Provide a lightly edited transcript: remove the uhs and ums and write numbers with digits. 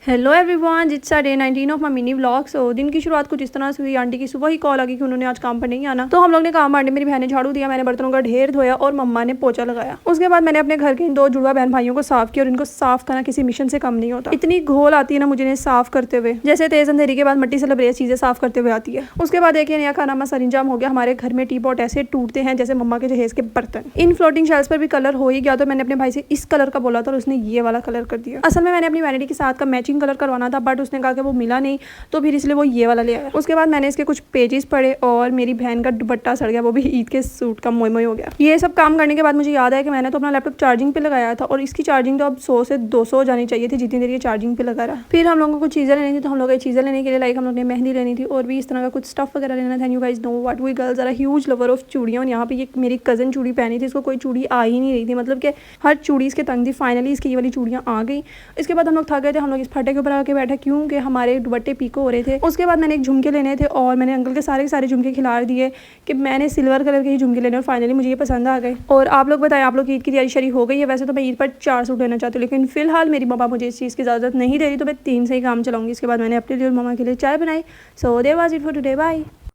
Hello everyone, it's day 19 of my mini vlog. So दिन की शुरुआत कुछ इस तरह से हुई। आंटी की सुबह ही कॉल आ गई कि उन्होंने आज काम पर नहीं आना, तो हम लोग ने काम बांटे। मेरी बहन ने झाड़ू दिया, मैंने बर्तनों का ढेर धोया और मम्मा ने पोछा लगाया। उसके बाद मैंने अपने घर के इन 2 जुड़वा बहन भाइयों को साफ किया और इनको साफ करना किसी मिशन से कम नहीं होता। इतनी घोल आती है ना मुझे इन्हें साफ करते हुए, जैसे तेज अंधेरी के बाद मिट्टी से लबरेज चीजें साफ करते हुए आती है। उसके बाद देखिए नया खाना सरंजाम हो गया। हमारे घर में टी पॉट ऐसे टूटते हैं जैसे मम्मा के जहेज के बर्तन। इन फ्लोटिंग शेल्स पर भी कलर हो ही गया, तो मैंने अपने भाई से इस कलर का बोला था और उसने ये वाला कलर कर दिया। असल में मैंने अपनी वैनिटी के साथ का मैचिंग कलर करवाना था, बट उसने कहा कि वो मिला नहीं, तो फिर इसलिए वो ये वाला ले आया। उसके बाद मैंने इसके कुछ पेजेस पढ़े और मेरी बहन का दुपट्टा सड़ गया, वो भी ईद के सूट का मोई मोई हो गया। ये सब काम करने के बाद मुझे याद है कि मैंने तो अपना लैपटॉप चार्जिंग पे लगाया था और इसकी चार्जिंग तो अब 100 से 200 हो जानी चाहिए थी, जितनी देर ये चार्जिंग पे लगा रहा। फिर हम लोगों को चीज़ें लेनी थी, तो हम लोग चीज़ें लेने के लिए लाइक हम लोग ने मेहंदी लेनी थी और भी इस तरह का कुछ स्टफ वगैरह लेना था। You guys know what we girls are huge lover of चूड़ियाँ। और यहाँ पे ये मेरी कज़न चूड़ी पहनी थी, इसको कोई चूड़ी आ ही नहीं रही थी, मतलब कि हर चूड़ी इसके तंग थी। फाइनली इसकी ये वाली चूड़ियाँ आ गई। इसके बाद हम लोग थक गए थे, हम लोग इस फटे के ऊपर आके बैठे क्योंकि हमारे दुपट्टे पीको हो रहे थे। उसके बाद मैंने एक झुमके लेने थे और मैंने अंकल के सारे झुमके खिला दिए कि मैंने सिल्वर कलर के ही झुमके लेने, और फाइनली मुझे ये पसंद आ गए। और आप लोग बताएं, आप लोग की ईद की तैयारी शरी हो गई है? वैसे तो मैं ईद पर 4 सूट लेना चाहती हूँ, लेकिन फिलहाल मेरी मम्मा मुझे इस चीज़ की इजाज़त नहीं दे रही, तो मैं 3 से ही काम चलाऊंगी। इसके बाद मैंने अपने लिए और मम्मा के लिए चाय बनाई। So there was it for today, bye.